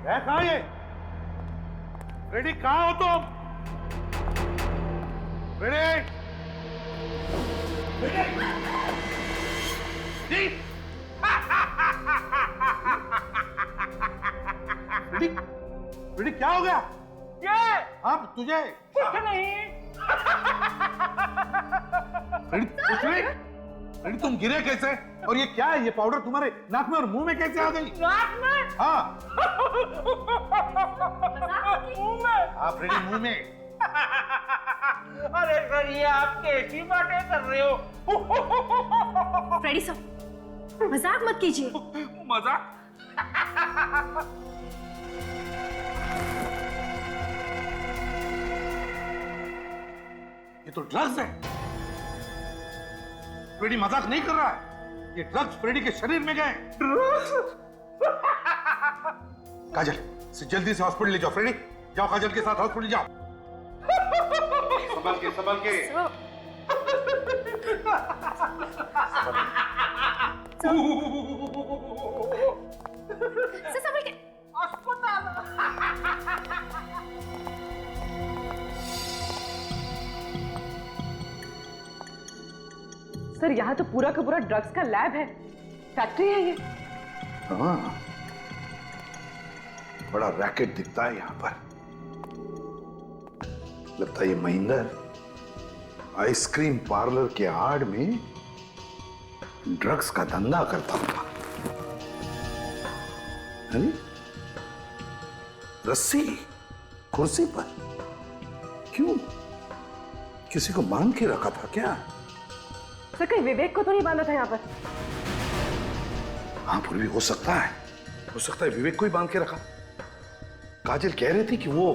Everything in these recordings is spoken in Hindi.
है कहाँ ये? फ्रेडी कहाँ हो तुम? फ्रेडी! फ्रेडी! फ्रेडी! फ्रेडी क्या हो गया? ये अब तुझे कुछ नहीं। फ्रेडी कुछ नहीं? फ्रेडी तुम गिरे कैसे? और ये क्या है? ये पाउडर तुम्हारे नाक में और मुंह में कैसे आ गई? नाक में? हाँ मुंह में? हाँ फ्रेडी मुंह में। अरे सर ये आप कैसी बातें कर रहे हो? फ्रेडी साहब मजाक मत कीजिए। मजाक? ये तो ड्रग्स है। फ्रेडी मजाक नहीं कर रहा है। ये ड्रग्स फ्रेडी के शरीर में गए। काजल जल्दी से हॉस्पिटल ले जाओ। फ्रेडी जाओ काजल के साथ हॉस्पिटल जाओ। संभल के संभल के। संभल के। सर यहाँ तो पूरा का पूरा ड्रग्स का लैब है, फैक्ट्री है ये। हाँ बड़ा रैकेट दिखता है यहाँ पर। लगता है ये महेंद्र आइसक्रीम पार्लर के आड़ में ड्रग्स का धंधा करता था। अरे रस्सी कुर्सी पर क्यों? किसी को बांध के रखा था क्या? सर कहीं विवेक को तो नहीं बांधा था यहाँ पर? हाँ फिर भी हो सकता है। हो सकता है विवेक को ही बांध के रखा। काजल कह रही थी कि वो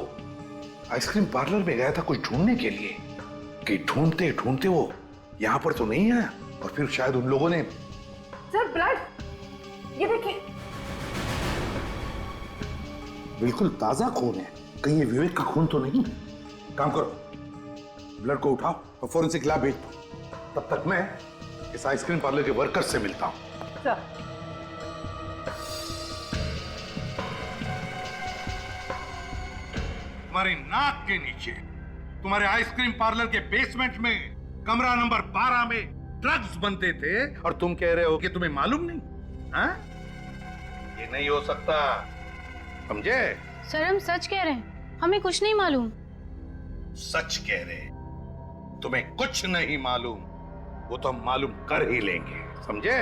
आइसक्रीम पार्लर में गया था कुछ ढूंढने के लिए, कि ढूंढते ढूंढते वो यहाँ पर तो नहीं आया और फिर शायद उन लोगों ने। सर ब्लड, ये देखिए। बिल्कुल ताजा खून है। कहीं ये विवेक का खून तो नहीं? काम करो ब्लड को उठाओ और फोरेंसिक लैब भेज दो। तब तक मैं इस आइसक्रीम पार्लर के वर्कर से मिलता हूं। सर तुम्हारी नाक के नीचे तुम्हारे आइसक्रीम पार्लर के बेसमेंट में कमरा नंबर 12 में ड्रग्स बनते थे और तुम कह रहे हो कि तुम्हें मालूम नहीं? हाँ? ये नहीं हो सकता, समझे? सर हम सच कह रहे हैं, हमें कुछ नहीं मालूम। सच कह रहे, तुम्हें कुछ नहीं मालूम, वो तो हम मालूम कर ही लेंगे, समझे?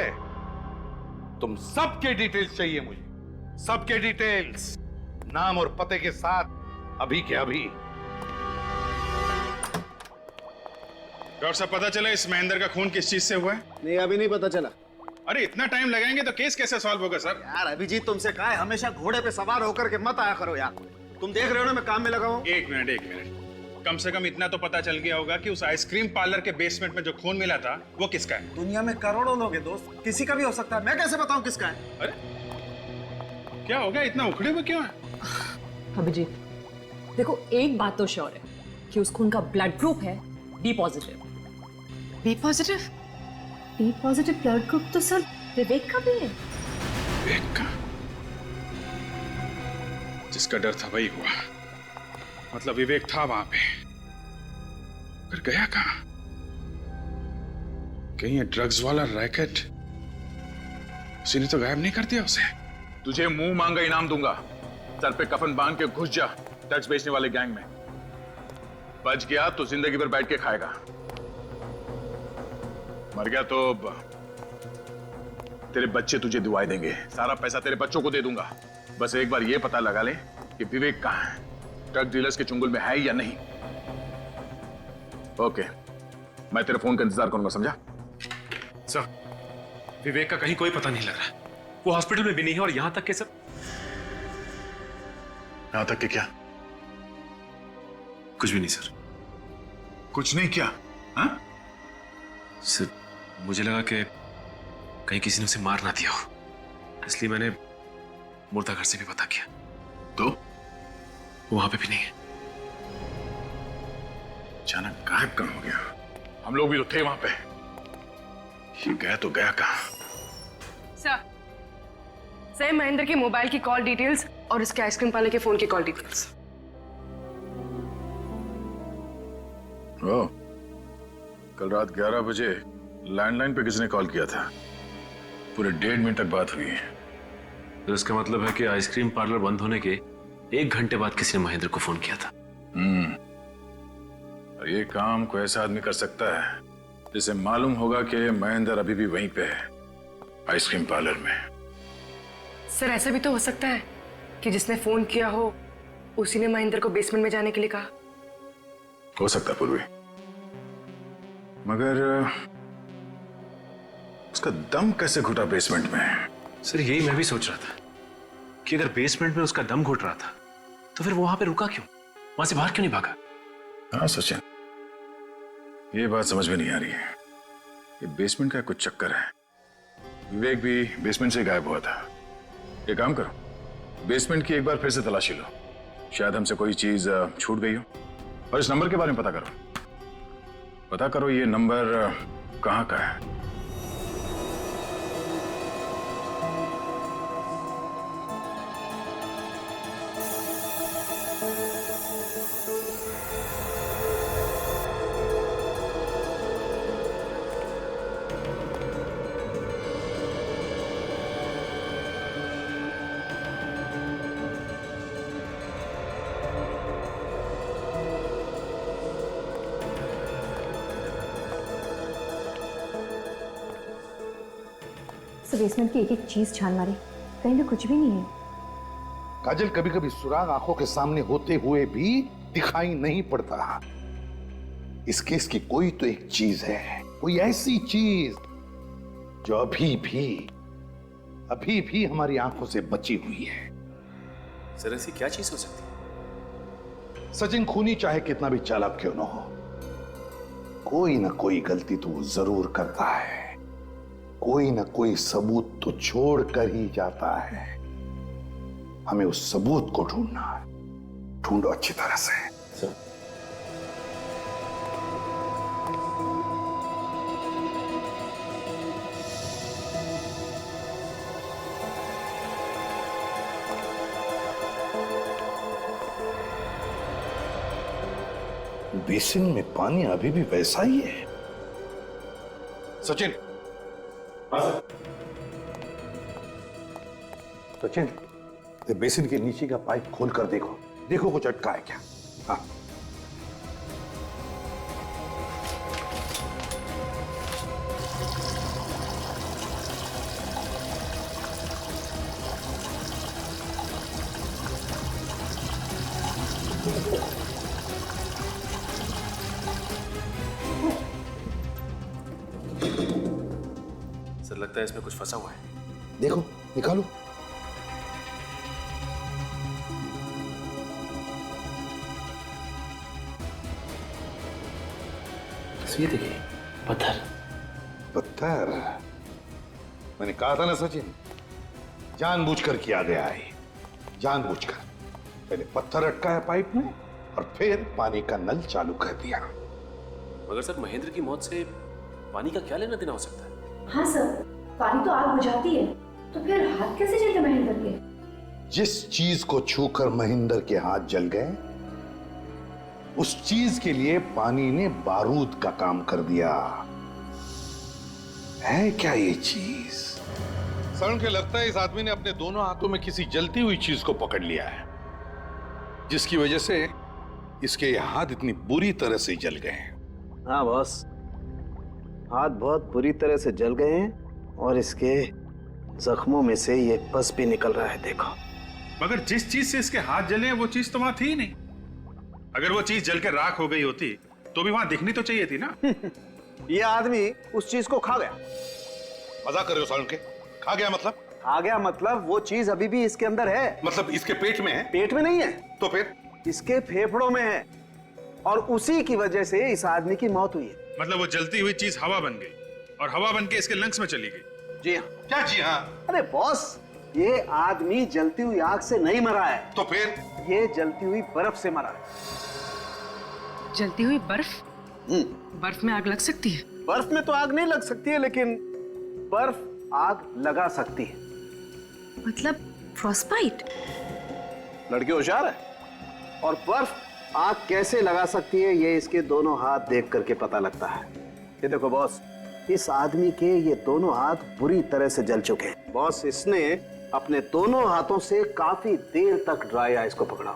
तुम सबके डिटेल्स चाहिए मुझे, सबके डिटेल्स, नाम और पते के साथ, अभी के अभी। डॉक्टर साहब पता चला इस महेंद्र का खून किस चीज से हुआ है? नहीं अभी नहीं पता चला। अरे इतना टाइम लगाएंगे तो केस कैसे सॉल्व होगा सर? यार अभिजीत तुमसे कहा है हमेशा घोड़े पे सवार होकर के मत आया करो यार। तुम देख रहे हो ना मैं काम में लगा हूँ। एक मिनट, कम से कम इतना तो पता चल गया होगा कि उस आइसक्रीम पार्लर के बेसमेंट में जो खून मिला था वो किसका है? दुनिया में करोड़ों लोग हैं दोस्त, किसी का भी हो सकता है, मैं कैसे बताऊं किसका है? अरे क्या हो गया, इतना उखड़े हुए क्यों है? अभिजीत देखो, एक बात तो श्योर है कि उस खून का ब्लड ग्रुप है B positive. B positive? B positive blood group तो सर विवेक का भी है। विवेक का? जिसका डर था वही हुआ। मतलब विवेक था वहां पे, फिर गया कहां? कहीं ये ड्रग्स वाला रैकेट किसी ने तो गायब नहीं कर दिया उसे? तुझे मुंह मांगा इनाम दूंगा, सर पे कफन बांध के घुस जा ड्रग्स बेचने वाले गैंग में। बच गया तो जिंदगी भर बैठ के खाएगा, मर गया तो तेरे बच्चे तुझे दुआएं देंगे। सारा पैसा तेरे बच्चों को दे दूंगा। बस एक बार ये पता लगा ले कि विवेक कहां है, ड्रग डीलर्स के चुंगल में है या नहीं। ओके, मैं तेरे फोन का इंतजार करूंगा, समझा? सर विवेक का कहीं कोई पता नहीं लग रहा। वो हॉस्पिटल में भी नहीं है और यहां तक के सर। यहां तक कि क्या? कुछ भी नहीं सर। कुछ नहीं क्या? हाँ? सर मुझे लगा कि कहीं किसी ने उसे मार ना दिया हो, इसलिए मैंने मुर्दा घर से भी पता किया, तो वो वहां पे भी नहीं है। अचानक गायब कहां हो गया? हम लोग भी तो थे वहां पे। ये गया तो गया कहां? सर महेंद्र के मोबाइल की कॉल डिटेल्स और इसके आइसक्रीम पार्लर के फोन की कॉल डिटेल्स। ओ, कल रात 11 बजे लैंडलाइन पे किसने कॉल किया था? पूरे 1.5 मिनट तक बात हुई है। तो इसका मतलब है कि आइसक्रीम पार्लर बंद होने के 1 घंटे बाद किसी ने महेंद्र को फोन किया था। और ये काम कोई ऐसा आदमी कर सकता है जिसे मालूम होगा कि महेंद्र अभी भी वहीं पे है, आइसक्रीम पार्लर में। सर ऐसा भी तो हो सकता है कि जिसने फोन किया हो उसी ने महेंद्र को बेसमेंट में जाने के लिए कहा। हो सकता है पूर्वी, मगर उसका दम कैसे घुटा बेसमेंट में? सर यही मैं भी सोच रहा था कि अगर बेसमेंट में उसका दम घुट रहा था तो फिर वो वहां पे रुका क्यों, वहां से बाहर क्यों नहीं भागा? हाँ सचिन, ये बात समझ में नहीं आ रही है। ये बेसमेंट का कुछ चक्कर है। विवेक भी बेसमेंट से गायब हुआ था। एक काम करो, बेसमेंट की एक बार फिर से तलाशी लो, शायद हमसे कोई चीज छूट गई हो। और इस नंबर के बारे में पता करो ये नंबर कहाँ का है। बेसमेंट की एक एक चीज छान मारी, कहीं भी कुछ भी नहीं है। काजल, कभी कभी सुराग आंखों के सामने होते हुए भी दिखाई नहीं पड़ता। इस केस की कोई तो एक चीज है, कोई ऐसी चीज जो अभी भी हमारी आंखों से बची हुई है। सर ऐसी क्या चीज हो सकती है? सचिन खूनी चाहे कितना भी चालाक क्यों न हो, कोई ना कोई गलती तो वो जरूर करता है। कोई ना कोई सबूत तो छोड़ कर ही जाता है। हमें उस सबूत को ढूंढना है। ढूंढो अच्छी तरह से। सर बेसिन में पानी अभी भी वैसा ही है। सचिन, सचिन, बेसिन के नीचे का पाइप खोल कर देखो कुछ अटका है क्या? हाँ। सर लगता है इसमें कुछ फंसा हुआ है। देखो, निकालो। ये देखिए, पत्थर। मैंने कहा था ना सचिन, जानबूझकर किया गया है। जानबूझकर पहले पत्थर अटकाया पाइप में और फिर पानी का नल चालू कर दिया। मगर सर महेंद्र की मौत से पानी का क्या लेना देना हो सकता है? हाँ सर, पानी तो आग बुझाती है, तो फिर हाथ कैसे जलते महेंद्र के? जिस चीज को छूकर महेंद्र के हाथ जल गए, उस चीज के लिए पानी ने बारूद का काम कर दिया। है क्या ये चीज? सरण के लगता है इस आदमी ने अपने दोनों हाथों में किसी जलती हुई चीज को पकड़ लिया है, जिसकी वजह से इसके हाथ इतनी बुरी तरह से जल गए हैं। हाँ बॉस, हाथ बहुत बुरी तरह से जल गए हैं और इसके जख्मों में से ये पस भी निकल रहा है, देखो। मगर जिस चीज से इसके हाथ जले वो चीज तो वहां थी ही नहीं। अगर वो चीज जल के राख हो गई होती तो भी वहां दिखनी तो चाहिए थी ना। ये आदमी उस चीज को खा गया। मजाक कर रहे हो सरण के? खा गया मतलब? खा गया मतलब वो चीज अभी भी इसके अंदर है। मतलब इसके पेट में है? पेट में नहीं है तो फिर? इसके फेफड़ों में है, और उसी की वजह से इस आदमी की मौत हुई है। मतलब वो जलती हुई चीज हवा बन गई और हवा बन के इसके लंग्स में चली गई। जी हाँ। क्या जी हाँ? अरे बॉस, ये आदमी जलती हुई आग से नहीं मरा है, तो फिर? ये जलती हुई बर्फ से मरा है। जलती हुई बर्फ? बर्फ में आग लग सकती है? बर्फ में तो आग नहीं लग सकती है, लेकिन बर्फ आग लगा सकती है। मतलब फ्रॉस्टबाइट? लड़की होशियार है और बर्फ आग कैसे लगा सकती है ये इसके दोनों हाथ देख करके पता लगता है। ये देखो बॉस, इस आदमी के ये दोनों हाथ बुरी तरह से जल चुके हैं। बॉस, इसने अपने दोनों हाथों से काफी देर तक ड्राई आइस को पकड़ा,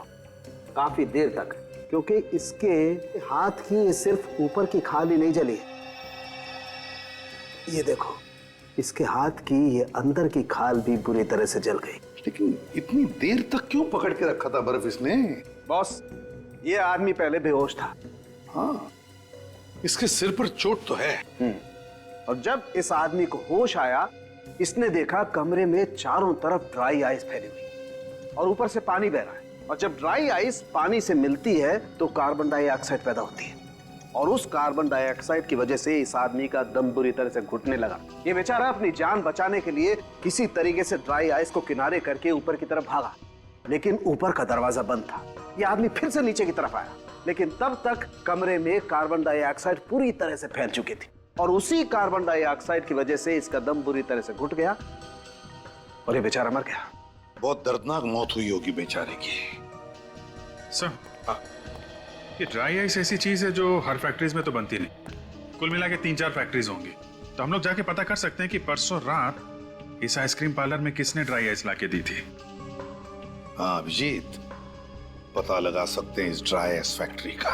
काफी देर तक, क्योंकि इसके हाथ की सिर्फ ऊपर की खाल ही नहीं जली। ये देखो, इसके हाथ की ये अंदर की खाल भी बुरी तरह से जल गई। लेकिन इतनी देर तक क्यों पकड़ के रखा था बर्फ इसने? बॉस, ये आदमी पहले बेहोश था। हाँ, इसके सिर पर चोट तो है। और जब इस आदमी को होश आया, इसने देखा कमरे में चारों तरफ ड्राई आइस फैली हुई और ऊपर से पानी बह रहा है। और जब ड्राई आइस पानी से मिलती है तो कार्बन डाइऑक्साइड पैदा होती है और उस कार्बन डाइऑक्साइड की वजह से इस आदमी का दम बुरी तरह से घुटने लगा। ये बेचारा अपनी जान बचाने के लिए किसी तरीके से ड्राई आइस को किनारे करके ऊपर की तरफ भागा, लेकिन ऊपर का दरवाजा बंद था। ये आदमी फिर से नीचे की तरफ आया, लेकिन तब तक कमरे में कार्बन डाइऑक्साइड पूरी तरह से फैल चुकी थी और उसी कार्बन डाइऑक्साइड की वजह से इसका दम बुरी तरह से घुट गया और ये बेचारा मर गया। बहुत दर्दनाक मौत हुई होगी बेचारे की। सर, ये ड्राई आइस ऐसी चीज है जो हर फैक्ट्रीज में तो बनती नहीं। कुल मिला के 3-4 फैक्ट्रीज होंगी। तो हम लोग जाके पता कर सकते हैं कि परसों रात इस आइसक्रीम पार्लर में किसने ड्राई आइस लाके दी थी। हाँ अभिजीत, पता लगा सकते हैं इस ड्राई आइस फैक्ट्री का।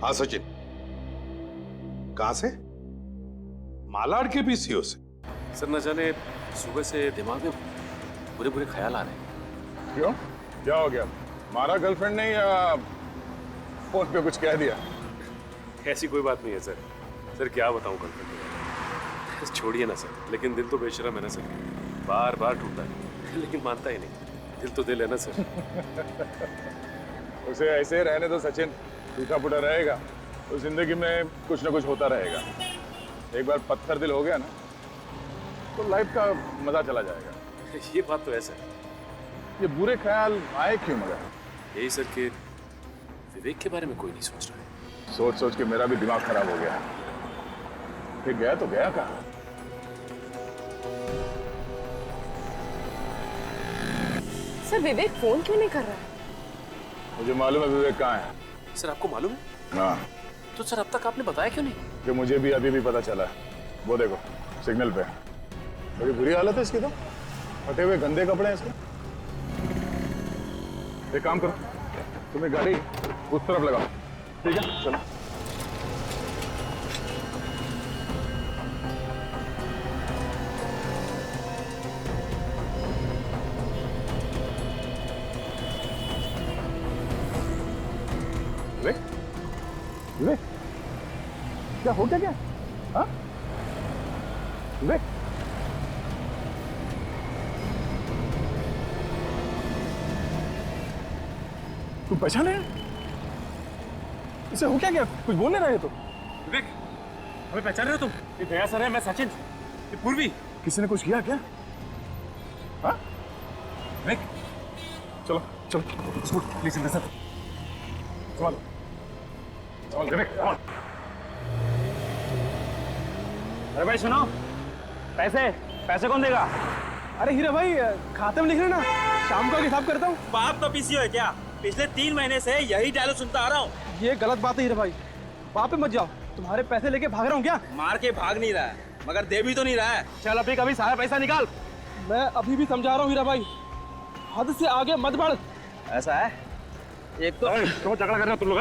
हाँ सचिन, कहां से? मालाड के पीसीओ से। सर न जाने सुबह से दिमाग में बुरे बुरे ख्याल आ रहे हैं। क्यों, क्या हो गया? मारा गर्लफ्रेंड ने या फोन पे कुछ कह दिया? ऐसी कोई बात नहीं है सर। सर क्या बताऊं गर्लफ्रेंड, छोड़िए ना सर। लेकिन दिल तो बेशरम है ना सर, बार बार टूटता है लेकिन मानता ही नहीं। दिल तो दिल है ना सर। उसे ऐसे रहने दो सचिन, टूटा फूटा रहेगा तो जिंदगी में कुछ ना कुछ होता रहेगा। एक बार पत्थर दिल हो गया ना तो लाइफ का मजा चला जाएगा। ये बात तो ऐसा है। ये बुरे ख्याल आए क्यों मगर? यही सर कि विवेक के बारे में कोई नहीं सोच रहा है। सोच सोच के मेरा भी दिमाग खराब हो गया। फिर गया तो गया कहाँ? सर विवेक फोन क्यों नहीं कर रहा है? मुझे मालूम है विवेक कहाँ है। सर आपको मालूम है? हाँ, तो सर अब तक आपने बताया क्यों नहीं? कि मुझे भी अभी भी पता चला है। वो देखो सिग्नल पे, बड़ी बुरी हालत है इसकी तो। फटे हुए गंदे कपड़े हैं इसके। एक काम करो, तुम्हें गाड़ी उस तरफ लगाओ, ठीक है? चलो। विवेक, विवेक, क्या हो गया? हाँ विवेक, तुम पहचाने? इसे हो क्या? कुछ बोल नहीं रहे तो? विवेक, हमें पहचान रहे हो तुम? ये दया सर है, मैं सचिन, ये पूर्वी। किसी ने कुछ किया क्या? हाँ? विवेक, चलो चलो, प्लीज अंदर सर। संभालो, संभालो विवेक, संभालो। अरे भाई सुनो, पैसे कौन देगा? अरे हीरा भाई, खाते में लिख रहे ना, शाम को हिसाब करता हूँ। बाप तो पीसीओ है क्या? पिछले 3 महीने से यही डायलॉग सुनता आ रहा हूँ। ये गलत बात है हीरा भाई, बाप पे मत जाओ। तुम्हारे पैसे लेके भाग रहा हूँ क्या? मार के भाग नहीं रहा है, मगर दे भी तो नहीं रहा है। चल अभी कभी सारा पैसा निकाल। मैं अभी भी समझा रहा हूँ हीरा भाई, हद से आगे मत बढ़। ऐसा है? एक तो क्यों झगड़ा कर रहे हो तुम लोग?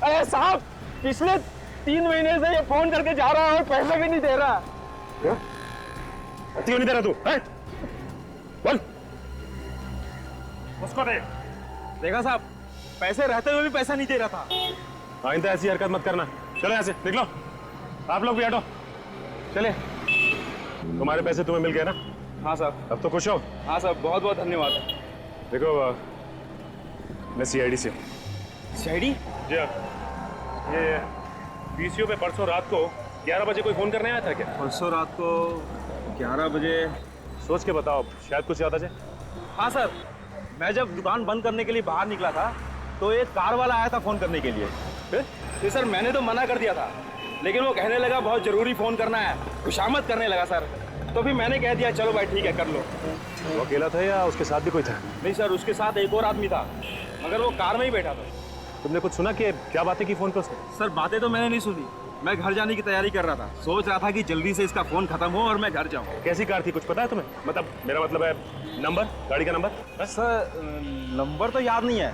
अरे साहब, पिछले 3 महीने से ये फोन करके जा रहा है और पैसे भी नहीं दे रहा। क्यों नहीं दे रहा तू? बोल। उसको दे। देखा साहब, पैसे रहते हुए भी पैसा नहीं दे रहा था। आइंदा ऐसी हरकत मत करना। चलो यहाँ से निकलो। आप लोग भी हटो। चले। तुम्हारे पैसे तुम्हें मिल गए ना? हाँ सर। अब तो खुश हो? हाँ सर, बहुत बहुत धन्यवाद। देखो मैं सीआईडी से। सीआईडी? जी हाँ। ये पीसीओ पे परसों रात को 11 बजे कोई फोन करने आया था क्या? परसों रात को 11 बजे? सोच के बताओ, शायद कुछ याद आ जाए। हाँ सर, मैं जब दुकान बंद करने के लिए बाहर निकला था तो एक कार वाला आया था फोन करने के लिए। फिर? सर मैंने तो मना कर दिया था, लेकिन वो कहने लगा बहुत जरूरी फोन करना है, खुशामद करने लगा सर। तो फिर मैंने कह दिया चलो भाई ठीक है कर लो। वो अकेला था या उसके साथ भी कोई था? नहीं सर, उसके साथ एक और आदमी था, मगर वो कार में ही बैठा था। तुमने कुछ सुना कि क्या बातें की फोन पे उसने? सर बातें तो मैंने नहीं सुनी, मैं घर जाने की तैयारी कर रहा था, सोच रहा था कि जल्दी से इसका फोन खत्म हो और मैं घर जाऊं। कैसी कार थी कुछ पता है तुम्हें? मतलब मेरा मतलब है नंबर, गाड़ी का नंबर? बस सर नंबर तो याद नहीं है,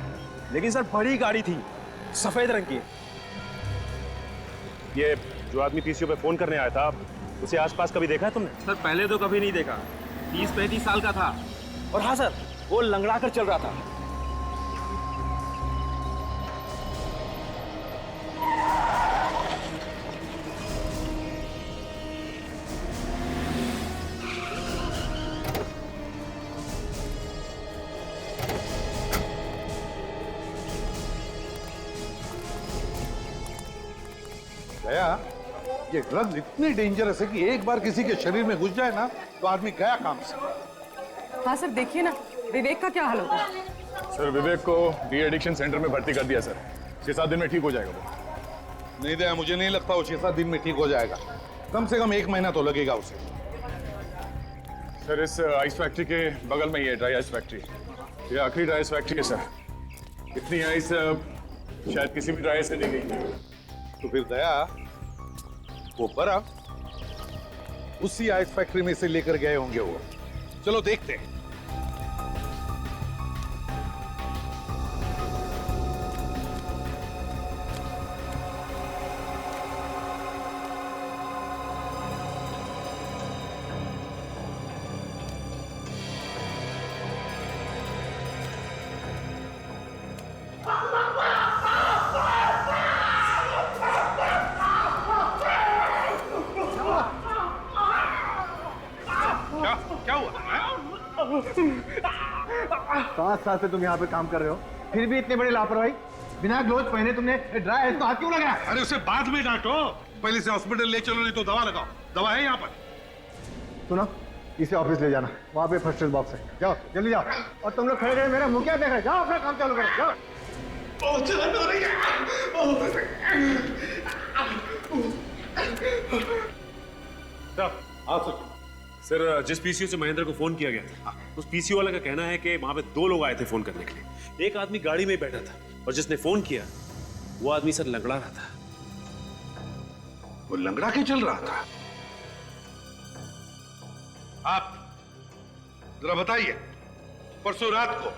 लेकिन सर बड़ी गाड़ी थी, सफेद रंग की। ये जो आदमी पीसीओ पे फोन करने आया था, उसे आसपास कभी देखा है तुमने? सर पहले तो कभी नहीं देखा, 30-35 साल का था। और हाँ सर, वो लंगड़ा कर चल रहा था। गया, ये ड्रग्स इतनी डेंजरस है कि एक बार किसी के शरीर में घुस जाए ना तो आदमी गया काम से। हाँ सर, देखिए ना विवेक का क्या हाल होगा। सर विवेक को डी एडिक्शन सेंटर में भर्ती कर दिया सर, 6-7 दिन में ठीक हो जाएगा वो। नहीं दया, मुझे नहीं लगता वो 6-7 दिन में ठीक हो जाएगा, कम से कम 1 महीना तो लगेगा उसे। सर इस आइस फैक्ट्री के बगल में ही है ड्राई आइस फैक्ट्री, ये आखिरी ड्राई आइस फैक्ट्री है सर। इतनी आइस शायद किसी भी ड्राई आइस से नहीं गई। तो फिर दया वो बर्फ उसी आइस फैक्ट्री में से लेकर गए होंगे वो। चलो देखते हैं। क्या हुआ? 5 साल से तुम यहाँ पे काम कर रहे हो, फिर भी इतने बड़े लापरवाही। बिना ग्लोव्स पहने तुमने ड्राई आइस को हाथ क्यों लगाया? अरे उसे बाद में डांटो, पहले से हॉस्पिटल ले चलो, नहीं तो दवा लगाओ। दवा है यहाँ पर। सुनो, इसे ऑफिस ले जाना, वहाँ पे फर्स्ट एड बॉक्स है। जाओ जल्दी जाओ। और तुम लोग खड़े खड़े मेरा मुंह क्या देख रहे हो? जाओ अपना काम चालू करो, जाओ। सर जिस पीसीओ से महेंद्र को फोन किया गया था, उस पीसीओ वाले का कहना है कि वहां पे 2 लोग आए थे फोन करने के लिए। एक आदमी गाड़ी में ही बैठा था और जिसने फोन किया वो आदमी सर लंगड़ा रहा था। वो लंगड़ा के चल रहा था? आप जरा बताइए, परसों रात को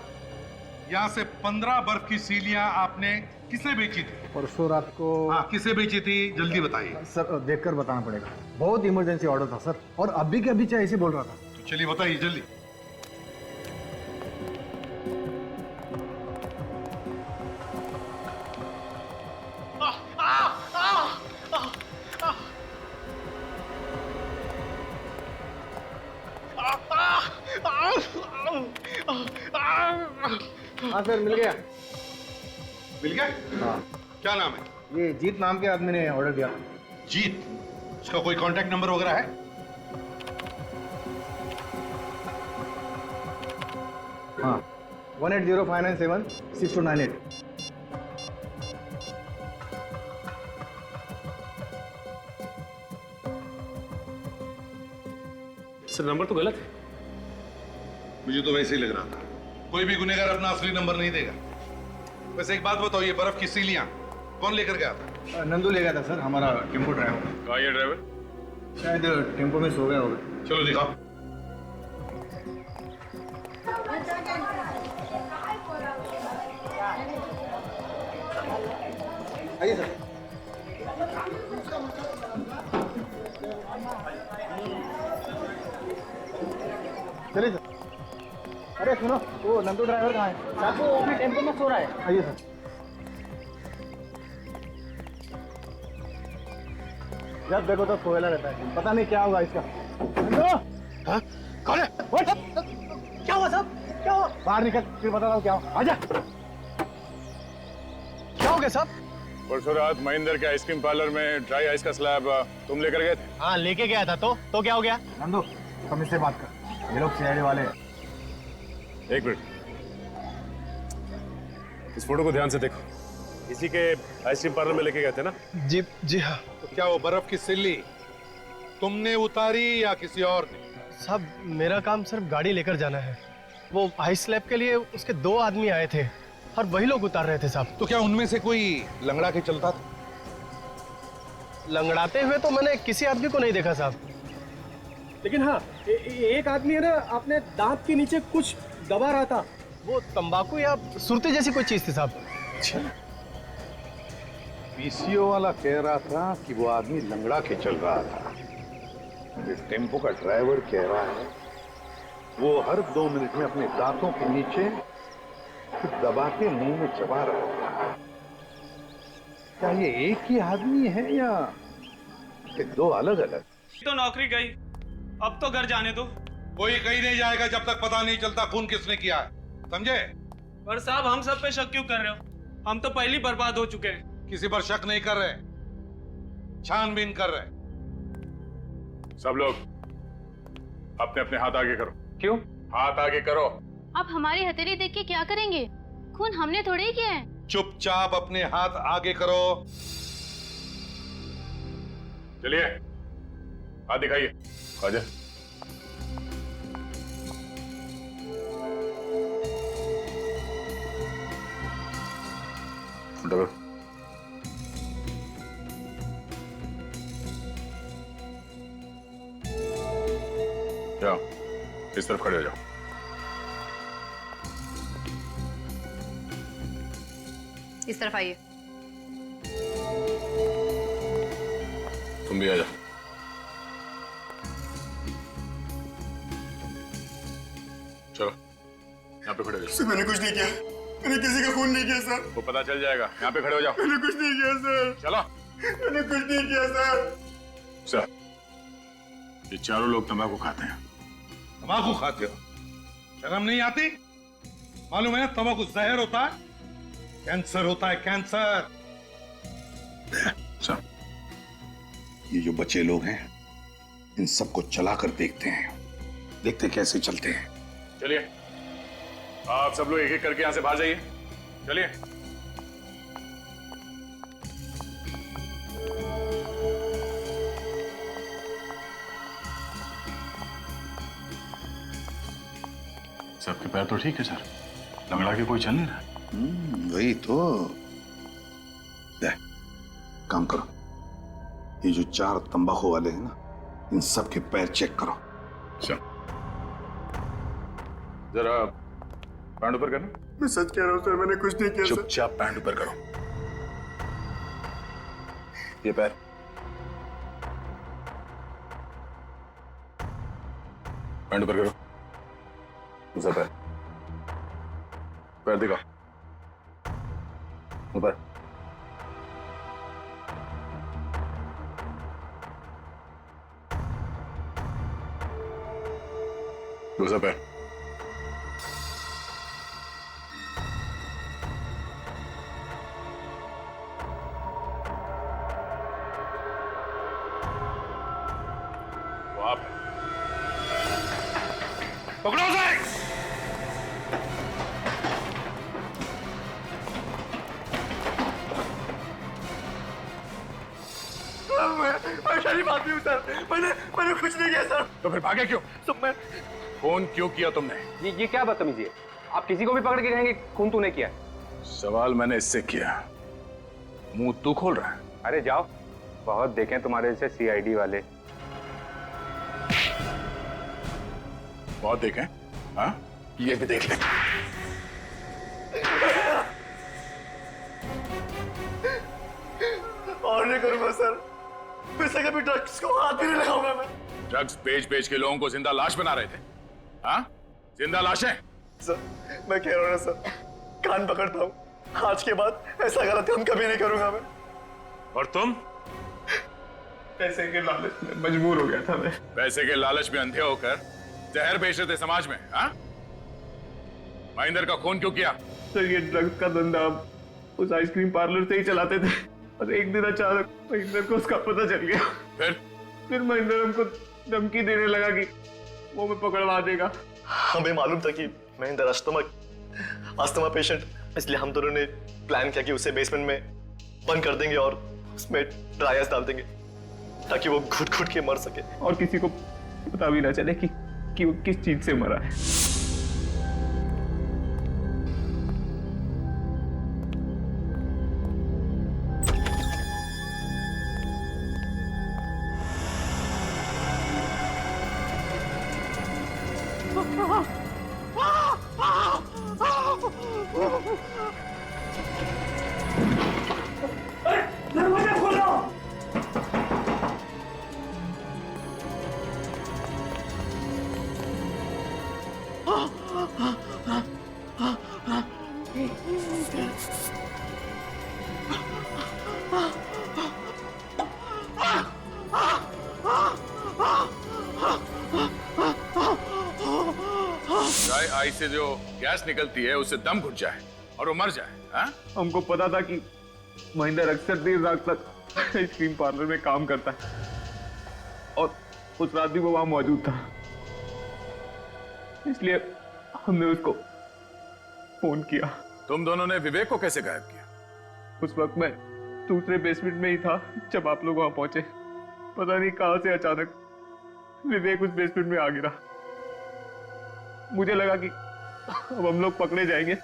यहां से 15 बर्फ की सीलियां आपने किसे बेची थी? परसों रात को? हाँ, किसे बेची थी जल्दी बताइए। सर देखकर बताना पड़ेगा, बहुत इमरजेंसी ऑर्डर था सर, और अभी के अभी चाहे ऐसे बोल रहा था। तो चलिए बताइए जल्दी। हाँ सर मिल गया। मिल गया? हाँ। क्या नाम है? ये जीत नाम के आदमी ने ऑर्डर दिया। जीत? उसका कोई कांटेक्ट नंबर वगैरह है? हाँ 1805976298। सर नंबर तो गलत है। मुझे तो वैसे ही लग रहा था, कोई भी गुनहगार अपना असली नंबर नहीं देगा। वैसे एक बात बताओ, ये बर्फ की सीलियां कौन लेकर गया था? नंदू ले गया था सर, हमारा टेम्पो ड्राइवर। कहाँ ये ड्राइवर? शायद टेम्पो में सो गया होगा। चलो दिखाओ। आइए सर। चलिए सर। अरे सुनो, वो नंदू ड्राइवर कहाँ है? साहब वो अपने टेम्पो में सो रहा है। आइए सर। जब देखो तो सोएला रहता है, पता नहीं क्या होगा इसका। नंदू! हाँ? कौन है? क्या हुआ साहब? क्या हुआ? बाहर निकल, फिर बता रहा हूँ क्या हुआ। आजा। क्या हो गया साहब? परसों रात महेंद्र के आइसक्रीम पार्लर में ड्राई आइस का स्लैब तुम लेकर गए थे? हाँ लेके गया था, तो क्या हो गया? नंदू तुम इससे बात कर, ये लोग सीआईडी वाले हैं। एक मिनट, इस फोटो को ध्यान से देखो। इसी के आइसक्रीम पार्लर में लेके गए थे ना? जी जी हाँ तो क्या वो बर्फ की सिल्ली तुमने उतारी या किसी और ने? साहब, मेरा काम सिर्फ गाड़ी लेकर जाना है। वो आइस स्लैब के लिए उसके 2 आदमी आए थे और वही लोग उतार रहे थे साहब। तो क्या उनमें से कोई लंगड़ा के चलता था? लंगड़ाते हुए तो मैंने किसी आदमी को नहीं देखा साहब। लेकिन हाँ, एक आदमी है ना, अपने दांत के नीचे कुछ दबा रहा था। वो तंबाकू या सुरती जैसी कोई चीज थी साहब। अच्छा, पीसीओ वाला कह रहा था कि वो आदमी लंगड़ा के चल रहा था। ये टेम्पो का ड्राइवर कह रहा है वो हर 2 मिनट में अपने दांतों के नीचे कुछ दबा के मुंह में चबा रहा था। क्या ये एक ही आदमी है या ये 2 अलग अलग? तो नौकरी गई, अब तो घर जाने दो। कोई कहीं नहीं जाएगा जब तक पता नहीं चलता खून किसने किया है, समझे? पर साहब, हम सब पे शक क्यों कर रहे हो? हम तो पहले ही बर्बाद हो चुके हैं। किसी पर शक नहीं कर रहे, छानबीन कर रहे। सब लोग अपने अपने हाथ आगे करो। क्यों? हाथ आगे करो। आप हमारी हथेली देख के क्या करेंगे? खून हमने थोड़े ही किया है। चुपचाप अपने हाथ आगे करो। चलिए, हाथ दिखाइए। आजा। उठो। जाओ, इस तरफ खड़े हो जाओ। इस तरफ आइए। तुम भी आ जाओ। चलो, यहाँ पे खड़े हो जाओ। मैंने कुछ नहीं किया, मैंने किसी का खून नहीं किया सर। वो पता चल जाएगा। यहाँ पे खड़े हो जाओ। मैंने कुछ नहीं किया सर। चलो। मैंने कुछ नहीं किया सर। सर, ये चारों लोग तंबाकू खाते हैं। तंबाकू खाते हो? शर्म नहीं आती? मालूम है तंबाकू जहर होता है, कैंसर होता है, कैंसर। सर, ये जो बच्चे लोग हैं इन सबको चला कर देखते हैं, देखते कैसे चलते हैं। चलिए, आप सब लोग एक एक करके यहाँ से बाहर जाइए। चलिए। सबके पैर तो ठीक है सर, लंगड़ा के कोई चल नहीं रहा। वही तो। दे, काम करो, ये जो 4 तंबाकू वाले हैं ना, इन सब के पैर चेक करो। चल, जरा पैंट ऊपर करना। मैं सच कह रहा हूँ सर, मैंने कुछ नहीं किया सर। चुपचाप पैंट ऊपर करो। ये पैर। पैंट ऊपर करो। दूसरा पैर। पैर दिखाओ। ऊपर। दूसरा पैर। वो आप है। पकड़ो उसे। मैं शरीफ आदमी हूँ सर, मैंने कुछ नहीं किया सर। तो फिर भागे क्यों? सब मैं। फोन क्यों किया तुमने? ये क्या बदतमीजी है? आप किसी को भी पकड़ के कहेंगे खून तूने किया? सवाल मैंने इससे किया, मुंह तू खोल रहा है। अरे जाओ, बहुत देखें तुम्हारे जैसे सीआईडी वाले। बहुत देखें? हाँ, ये भी देख ले। और नहीं करूंगा सर, वैसे कभी ड्रग्स को हाथ भी नहीं लगाऊंगा मैं। ड्रग्स बेच के लोगों को जिंदा लाश बना रहे थे। हाँ, जिंदा लाशें। सर, मैं कह रहा हूँ ना सर, कान पकड़ता हूँ, आज के बाद ऐसा गलत काम कभी नहीं करूंगा मैं। और तुम? पैसे के लालच में मजबूर हो गया था मैं। पैसे के लालच में अंधे होकर जहर बेच रहे थे समाज में। हाँ, महेंद्र का खून क्यों किया? सर, ये ड्रग्स का धंधा उस आइसक्रीम पार्लर से ही चलाते थे, और एक दिन अचानक महेंद्र को उसका पता चल गया। फिर महेंद्र हमको धमकी देने लगा कि वो हमें पकड़वा देगा। हमें मालूम था कि महेंद्र अस्थमा पेशेंट इसलिए हम दोनों ने प्लान किया कि उसे बेसमेंट में बंद कर देंगे और उसमें ड्राई आइस डाल देंगे ताकि वो घुट घुट के मर सके और किसी को पता भी ना चले कि वो किस चीज से मरा है। ड्राई आइस से जो गैस निकलती है उससे दम घुट जाए और वो मर जाए। हाँ? हमको पता था कि महेंद्र अक्सर देर रात तक आइसक्रीम पार्लर में काम करता है और उस रात भी वो वहां मौजूद था, इसलिए हमने उसको फोन किया। तुम दोनों ने विवेक को कैसे गायब किया? उस वक्त मैं दूसरे बेसमेंट में ही था जब आप लोग वहां पहुंचे। पता नहीं कहां से अचानक विवेक उस बेसमेंट में आ गिरा। मुझे लगा कि अब हम लोग पकड़े जाएंगे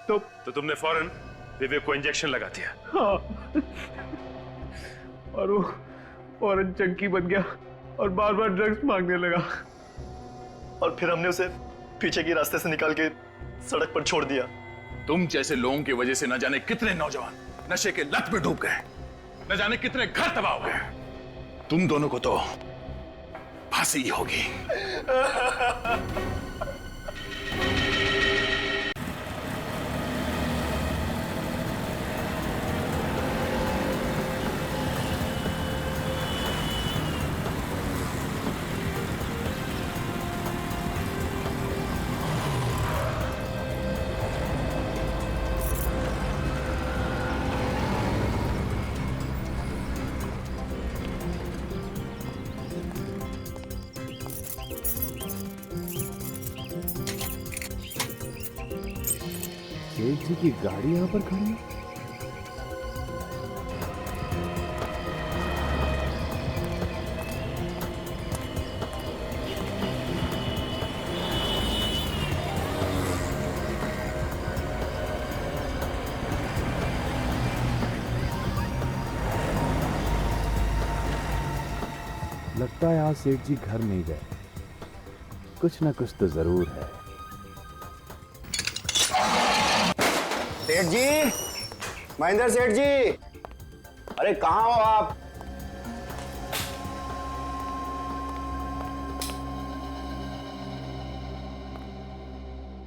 तो तुमने फौरन विवेक को इंजेक्शन लगा दिया। हाँ। और वो फौरन चंकी बन गया और बार बार ड्रग्स मांगने लगा। और फिर हमने उसे पीछे के रास्ते से निकाल के सड़क पर छोड़ दिया। तुम जैसे लोगों की वजह से न जाने कितने नौजवान नशे के लत में डूब गए, न जाने कितने घर तबाह हो गए। तुम दोनों को तो फांसी ही होगी। सेठ जी की गाड़ी यहां पर खड़ी है। लगता है आज सेठ जी घर नहीं गए, कुछ ना कुछ तो जरूर है। सेठ जी, महेंद्र सेठ जी, अरे कहाँ हो आप?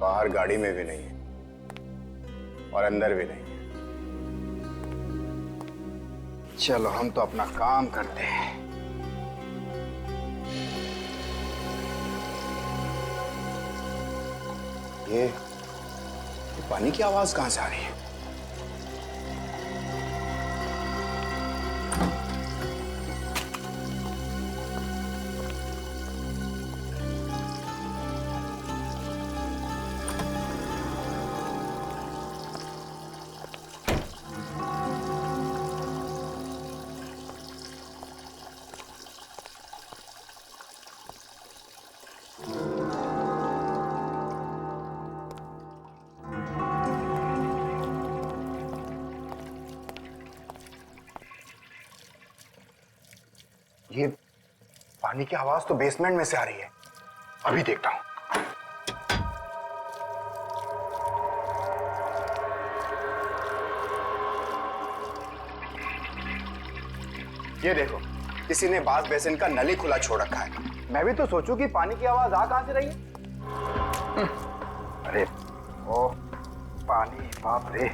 बाहर गाड़ी में भी नहीं है और अंदर भी नहीं है। चलो हम तो अपना काम करते हैं। ये पानी की आवाज कहां से आ रही है? ये पानी की आवाज तो बेसमेंट में से आ रही है। अभी देखता हूं। ये देखो, किसी ने बाथ बेसिन का नली खुला छोड़ रखा है। मैं भी तो सोचूं कि पानी की आवाज आ कहां से रही है। अरे ओ पानी, बाप रे।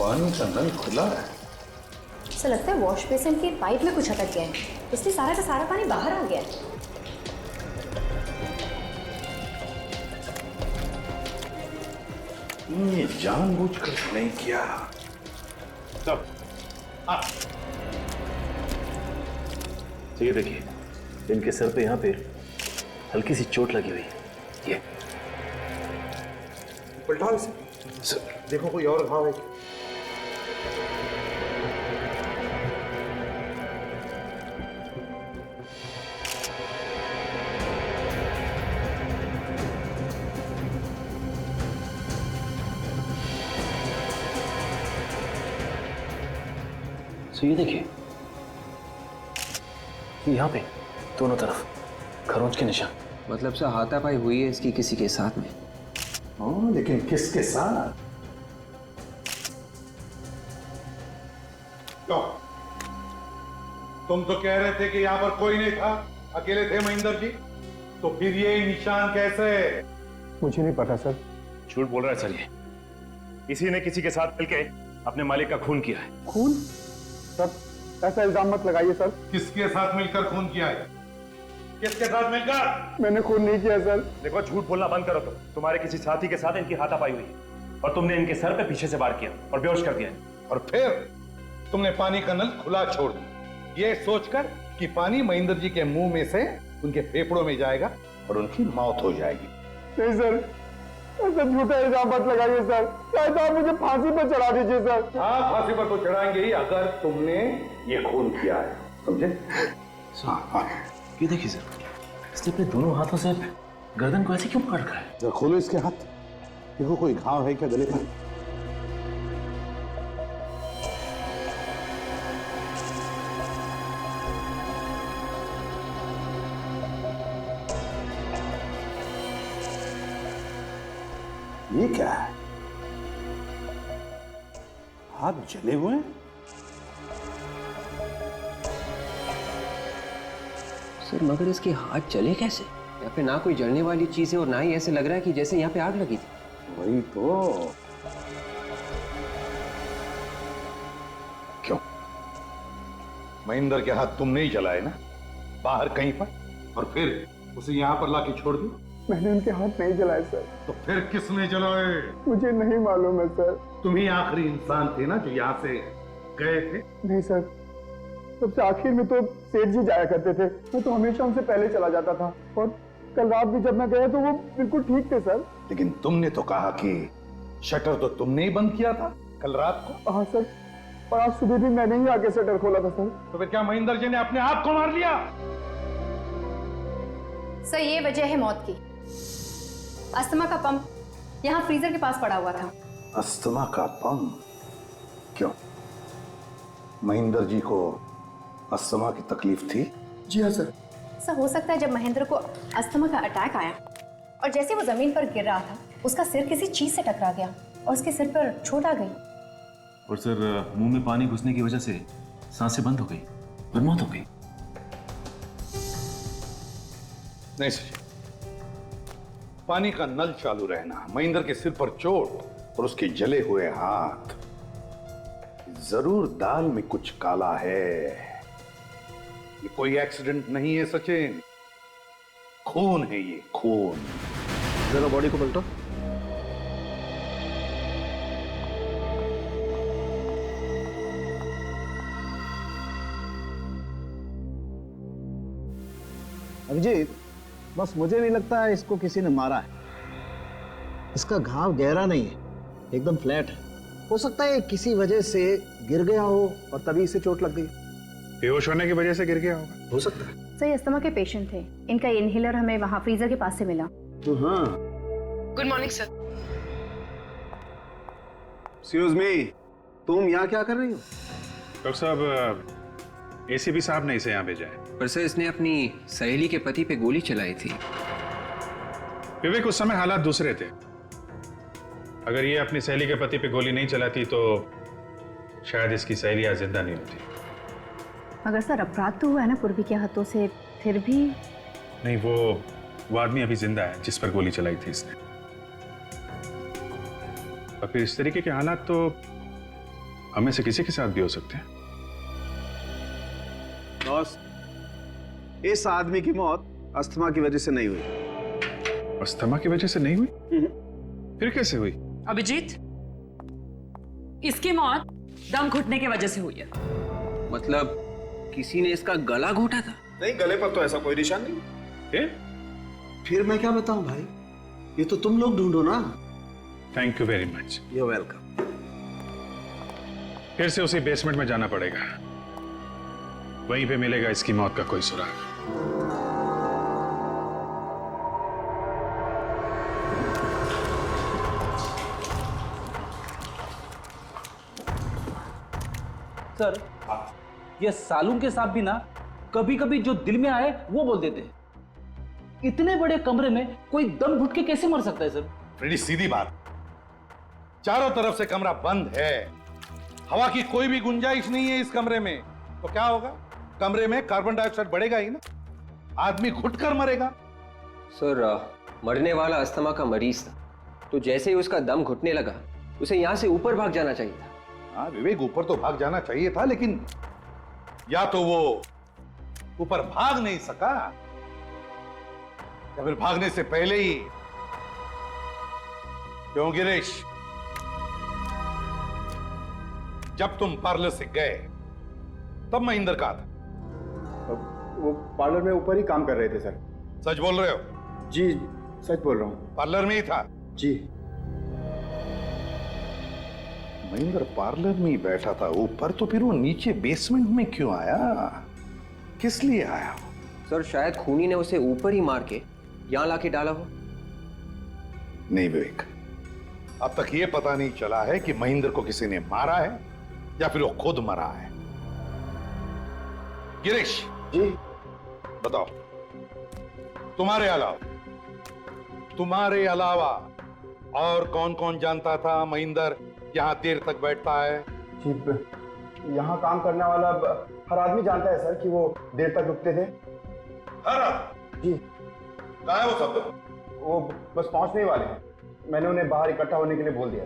पानी का नल खुला है। ऐसा लगता है वॉश बेसिन की पाइप में कुछ अटक गया है, इसलिए सारा का सारा पानी बाहर आ गया है। ये जानबूझकर नहीं किया। तब तो ये देखिए, इनके सर पे यहाँ पे हल्की सी चोट लगी हुई है। ये पलटाओ इसे, देखो कोई और घाव है क्या? तो ये देखिए, यहाँ पे दोनों तरफ खरोंच के निशान। मतलब से हाथापाई हुई है इसकी किसी के साथ में। हाँ, लेकिन किसके साथ? तो, तुम तो कह रहे थे कि यहाँ पर कोई नहीं था, अकेले थे महेंद्र जी, तो फिर ये निशान कैसे? मुझे नहीं पता सर। झूठ बोल रहा है सर, ये किसी ने किसी के साथ मिलके अपने मालिक का खून किया है। खून? सर ऐसा इल्जाम मत लगाइए सर। किसके साथ मिलकर खून किया है? किसके साथ मिलकर? मैंने खून नहीं किया सर। देखो, झूठ बोलना बंद करो। तुम्हारे किसी साथी के साथ इनकी हाथापाई हुई है और तुमने इनके सर पे पीछे से वार किया और बेहोश कर दिया। और फिर तुमने पानी का नल खुला छोड़ दिया, ये सोचकर कि पानी महेंद्र जी के मुंह में से उनके फेफड़ों में जाएगा और उनकी मौत हो जाएगी। नहीं सर, ऐसा झूठा इल्जाम मत लगाइए सर। शायद आप मुझे फांसी पर चढ़ा दीजिए सर। हाँ, फांसी पर तो चढ़ाएंगे ही अगर तुमने ये खून किया है, समझे? हाँ। ये देखिए सर, इसने अपने दोनों हाथों से गर्दन को ऐसे क्यों पकड़ रखा है? जरा खोलो इसके हाथ, देखो कोई घाव है क्या गले पर? ये क्या है? हाथ जले हुए हैं? सर मगर इसके हाथ जले कैसे? यहाँ पे ना कोई जलने वाली चीज है और ना ही ऐसे लग रहा है कि जैसे यहाँ पे आग लगी थी। वही तो। क्यों? महेंद्र के हाथ तुमने ही जलाए ना, बाहर कहीं पर, और फिर उसे यहाँ पर लाके छोड़ दिया? मैंने उनके हाथ नहीं जलाए सर। तो फिर किसने जलाए? मुझे नहीं मालूम है सर। तुम ही आखिरी इंसान थे ना जो यहाँ से गए थे? नहीं सर, सबसे आखिर में तो सेठ जी जाया करते थे, मैं तो हमेशा उनसे पहले चला जाता था। और कल रात भी जब मैं गया तो वो बिल्कुल ठीक थे सर। लेकिन तुमने तो कहा कि शटर तो तुमने ही बंद किया था कल रात को। हाँ सर, और आज सुबह भी मैंने ही आके शटर खोला था सर। तो फिर क्या महेंद्र जी ने अपने आप को मार लिया? सर ये वजह है मौत की। अस्थमा का पंप यहाँ फ्रीजर के पास पड़ा हुआ था। अस्थमा का पंप? क्यों, महेंद्र जी को अस्थमा की तकलीफ थी? जी हाँ सर। सर हो सकता है जब महेंद्र को अस्थमा का अटैक आया और जैसे वो जमीन पर गिर रहा था, उसका सिर किसी चीज से टकरा गया और उसके सिर पर चोट आ गई। और सर मुंह में पानी घुसने की वजह से सांसें बंद हो गई और मौत हो गई। नहीं सर, पानी का नल चालू रहना, महेंद्र के सिर पर चोट और उसके जले हुए हाथ, जरूर दाल में कुछ काला है। ये कोई एक्सीडेंट नहीं है सचिन, खून है ये, खून। जरा बॉडी को पलटो। अभिजीत, बस मुझे नहीं लगता है इसको किसी ने मारा है। इसका घाव गहरा नहीं है, एकदम फ्लैट है। हो सकता है किसी वजह से गिर गया हो और तभी इसे चोट लग गई। बेहोश होने की वजह से गिर गया होगा। हो सकता है। सही अस्थमा के पेशेंट थे, इनका इनहेलर हमें वहाँ फ्रीजर के पास से मिला। हाँ। Good morning sir. Excuse me, तुम यहाँ क्या कर रही हो? डॉक्टर साहब, एसीपी साहब ने इसे यहाँ भेजा है। पर सर इसने अपनी सहेली के पति पे गोली चलाई थी। विवेक, उस समय हालात दूसरे थे। अगर ये अपनी सहेली के पति पे गोली नहीं चलाती तो शायद इसकी सहेली आज जिंदा नहीं होती। मगर सर अपराध तो हुआ है ना पूर्वी के हाथों से, फिर भी। नहीं, वो आदमी अभी जिंदा है जिस पर गोली चलाई थी इसने। और फिर इस तरीके के हालात तो हमें से किसी के साथ भी हो सकते हैं। बॉस, इस आदमी की मौत अस्थमा की वजह से नहीं हुई। अस्थमा की वजह से नहीं हुई? फिर कैसे हुई? अभिजीत, इसकी मौत दम घुटने की वजह से हुई है। मतलब किसी ने इसका गला घोटा था? नहीं, गले पर तो ऐसा कोई निशान नहीं। फिर मैं क्या बताऊं भाई, ये तो तुम लोग ढूंढो ना। Thank you very much. You welcome. फिर से उसी बेसमेंट में जाना पड़ेगा, वहीं पे मिलेगा इसकी मौत का कोई सुराग। सर, ये सालून के साहब भी ना कभी कभी जो दिल में आए वो बोल देते हैं। इतने बड़े कमरे में कोई दम घुट के कैसे मर सकता है सर? फ्रेडी, सीधी बात, चारों तरफ से कमरा बंद है, हवा की कोई भी गुंजाइश नहीं है इस कमरे में, तो क्या होगा? कमरे में कार्बन डाइऑक्साइड बढ़ेगा ही ना, आदमी घुटकर मरेगा। सर, मरने वाला अस्थमा का मरीज था, तो जैसे ही उसका दम घुटने लगा उसे यहां से ऊपर भाग जाना चाहिए था। हाँ विवेक, ऊपर तो भाग जाना चाहिए था, लेकिन या तो वो ऊपर भाग नहीं सका या फिर भागने से पहले ही। क्यों गिरीश, जब तुम पार्लर से गए तब महेंद्र कहाँ था? वो पार्लर में ऊपर ही काम कर रहे थे सर। सच बोल रहे हो? जी सच बोल रहा हूँ। पार्लर में ही था? जी। महेंद्र पार्लर में ही बैठा था ऊपर, तो फिर वो नीचे बेसमेंट में क्यों आया? किस लिए आया? सर, शायद खूनी ने उसे ऊपर ही मार के यहां लाके डाला हो। नहीं विवेक, अब तक ये पता नहीं चला है कि महेंद्र को किसी ने मारा है या फिर वो खुद मरा है। गिरीश जी बताओ, तुम्हारे अलावा और कौन कौन जानता था महेंद्र यहां देर तक बैठता है? जी, यहाँ काम करने वाला हर आदमी जानता है सर कि वो देर तक रुकते थे। जी। कहाँ है वो सब? वो बस पहुंचने ही वाले हैं, मैंने उन्हें बाहर इकट्ठा होने के लिए बोल दिया।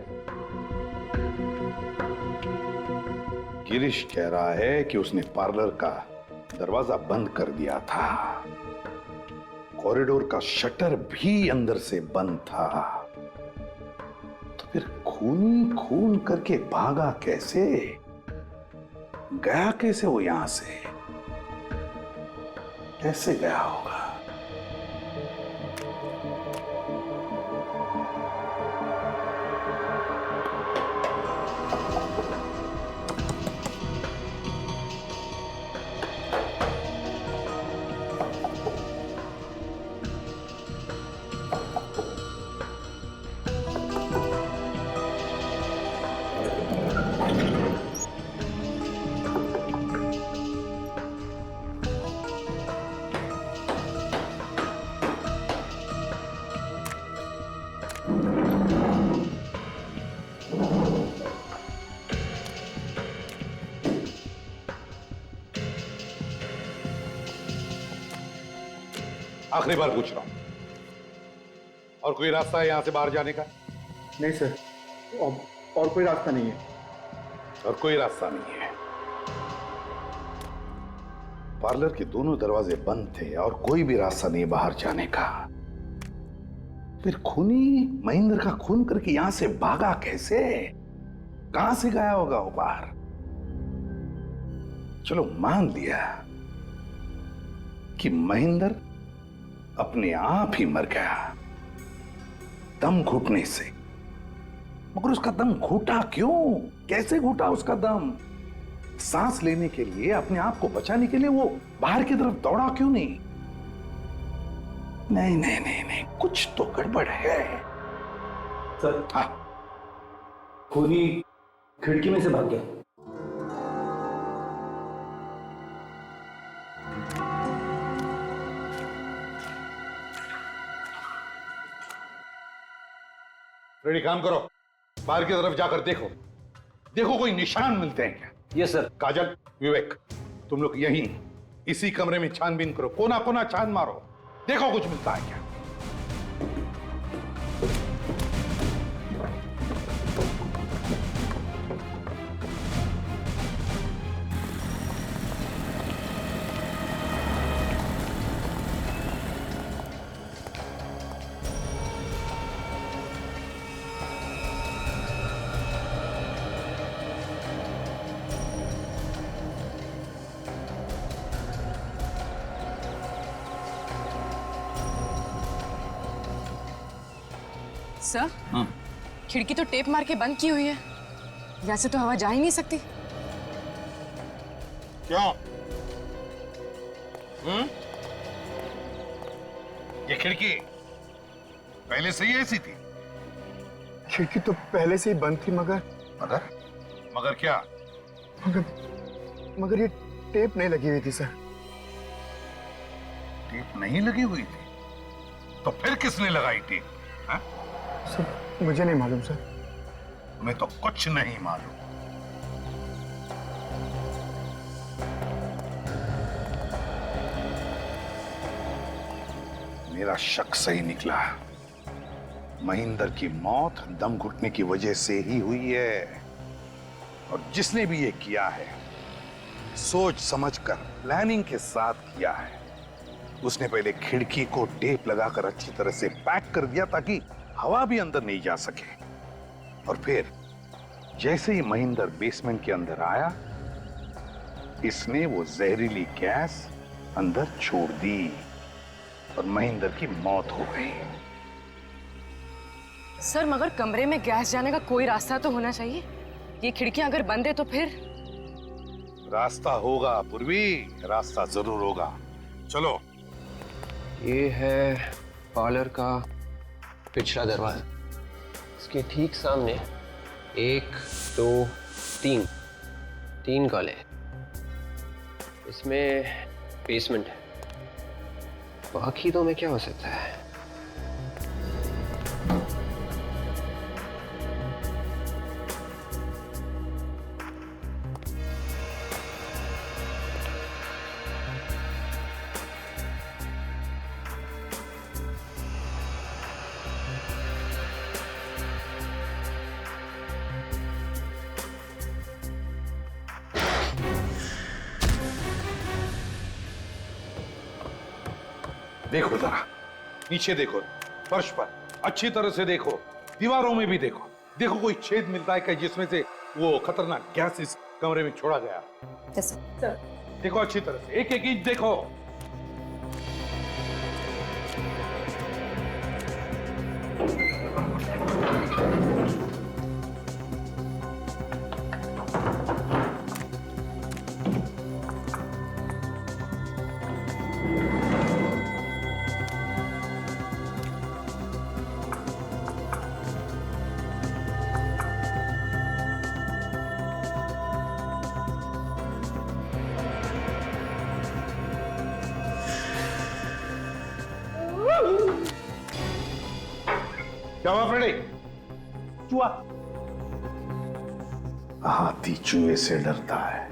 गिरीश कह रहा है कि उसने पार्लर का दरवाजा बंद कर दिया था, कॉरिडोर का शटर भी अंदर से बंद था, तो फिर खूनी खून करके भागा कैसे? गया कैसे वो यहां से? कैसे गया होगा? आखिरी बार पूछ रहा हूं, और कोई रास्ता है यहां से बाहर जाने का? नहीं सर, और कोई रास्ता नहीं है। और कोई रास्ता नहीं है? पार्लर के दोनों दरवाजे बंद थे और कोई भी रास्ता नहीं बाहर जाने का, फिर खूनी महेंद्र का खून करके यहां से भागा कैसे? कहां से गया होगा वो बाहर? चलो मान लिया कि महेंद्र अपने आप ही मर गया दम घुटने से, मगर उसका दम घुटा क्यों? कैसे घुटा उसका दम? सांस लेने के लिए, अपने आप को बचाने के लिए वो बाहर की तरफ दौड़ा क्यों नहीं? नहीं नहीं नहीं नहीं, कुछ तो गड़बड़ है सर। हाँ, खूनी खिड़की में से भाग गया। रेडी, काम करो, बाहर की तरफ जाकर देखो, देखो कोई निशान मिलते हैं क्या? Yes sir. काजल, विवेक, तुम लोग यहीं इसी कमरे में छानबीन करो, कोना कोना छान मारो, देखो कुछ मिलता है क्या। सर, खिड़की तो टेप मार के बंद की हुई है, यहाँ से तो हवा जा ही नहीं सकती। क्यों? ये खिड़की पहले से ही ऐसी थी? खिड़की तो पहले से ही बंद थी, मगर मगर क्या? मगर ये टेप नहीं लगी हुई थी सर। टेप नहीं लगी हुई थी? तो फिर किसने लगाई टेप? हाँ? सर मुझे नहीं मालूम सर। तुम्हें तो कुछ नहीं मालूम। मेरा शक सही निकला। महेंद्र की मौत दम घुटने की वजह से ही हुई है, और जिसने भी ये किया है सोच समझकर प्लानिंग के साथ किया है। उसने पहले खिड़की को टेप लगाकर अच्छी तरह से पैक कर दिया ताकि हवा भी अंदर नहीं जा सके, और फिर जैसे ही महेंद्र बेसमेंट के अंदर आया, इसने वो जहरीली गैस अंदर छोड़ दी और महेंद्र की मौत हो गई। सर मगर कमरे में गैस जाने का कोई रास्ता तो होना चाहिए। ये खिड़कियां अगर बंद है तो फिर? रास्ता होगा पूर्वी, रास्ता जरूर होगा। चलो। ये है पार्लर का पिछला दरवाजा। इसके ठीक सामने 1, 2, 3 कॉले। इसमें बेसमेंट है। बाकी दो में क्या हो सकता है? देखो जरा नीचे, देखो फर्श पर अच्छी तरह से देखो, दीवारों में भी देखो। देखो कोई छेद मिलता है क्या जिसमें से वो खतरनाक गैस इस कमरे में छोड़ा गया? सर देखो अच्छी तरह से, एक एक इंच देखो। क्या हुआ फ्रेडी? चूहा। हाथी चूहे से डरता है।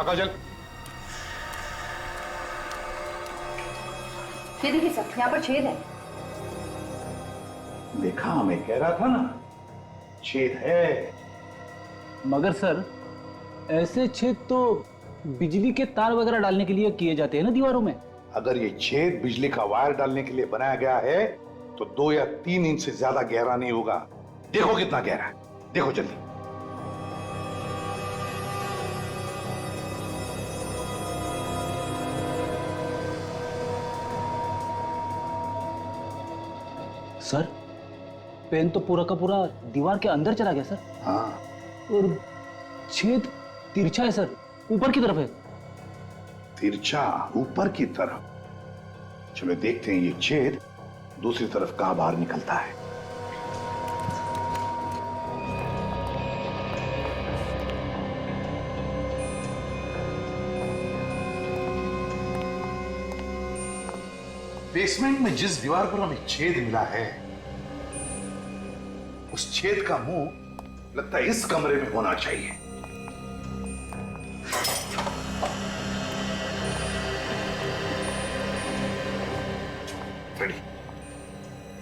काजल, ये देखिए सर, यहाँ पर छेद है। देखा, मैं कह रहा था ना छेद है। मगर सर ऐसे छेद तो बिजली के तार वगैरह डालने के लिए किए जाते हैं ना दीवारों में। अगर ये छेद बिजली का वायर डालने के लिए बनाया गया है तो 2 या 3 इंच से ज्यादा गहरा नहीं होगा। देखो कितना गहरा है, देखो जल्दी। सर पेन तो पूरा का पूरा दीवार के अंदर चला गया सर। हाँ। और छेद तिरछा है सर, ऊपर की तरफ है। तिरछा ऊपर की तरफ? चलो देखते हैं ये छेद दूसरी तरफ कहां बाहर निकलता है। बेसमेंट में जिस दीवार पर हमें छेद मिला है उस छेद का मुंह लगता है इस कमरे में होना चाहिए। रेडी,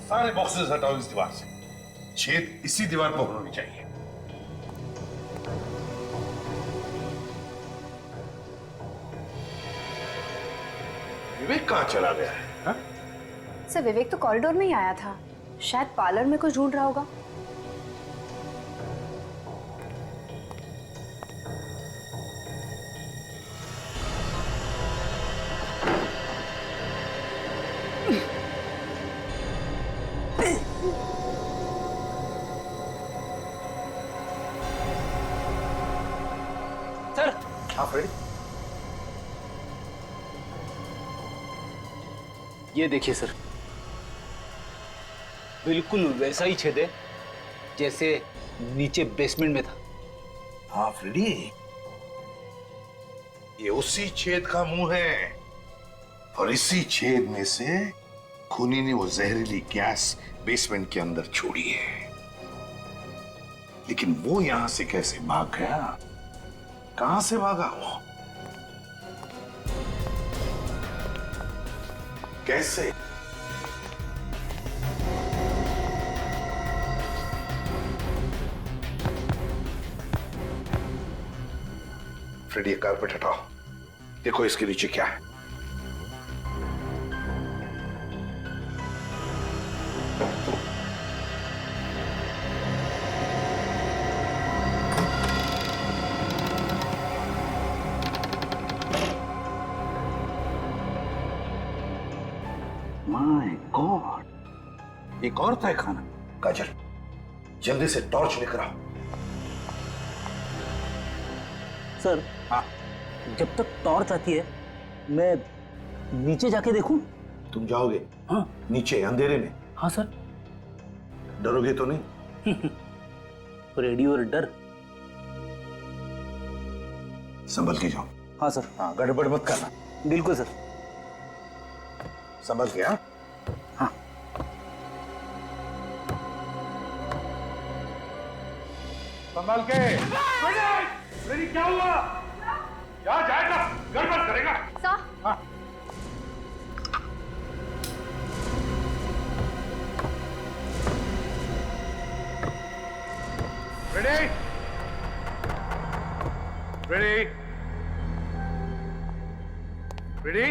सारे बॉक्सेस हटाओ इस दीवार से। छेद इसी दीवार पर होनी चाहिए। विवेक कहाँ चला गया है? हा? सर विवेक तो कॉरिडोर में ही आया था, शायद पार्लर में कुछ ढूंढ रहा होगा। सर हाँ फ्रेडी, ये देखिए सर, बिल्कुल वैसा ही छेद है जैसे नीचे बेसमेंट में था। हाँ फ्रेडी, ये उसी छेद का मुंह है और इसी छेद में से खूनी ने वो जहरीली गैस बेसमेंट के अंदर छोड़ी है। लेकिन वो यहां से कैसे भाग गया? कहां से भागा वो? कैसे? फ्रेडी, कारपेट हटाओ, देखो इसके नीचे क्या है। माय गॉड, एक और था खाना। काजल, जल्दी से टॉर्च लेकर आओ। सर हाँ, जब तक टॉर्च आती है मैं नीचे जाके देखूं? तुम जाओगे? हाँ। नीचे अंधेरे में? हाँ सर। डरोगे तो नहीं? रेडियो और डर। संभल के जाओ। हाँ सर। हाँ, गड़बड़ मत करना। बिल्कुल सर। संभल के। हाँ हाँ। संभल के। फ्रेडी, क्या हुआ? क्या जाएगा? गड़बड़ करेगा? सर। हाँ। Freddy, Freddy, Freddy,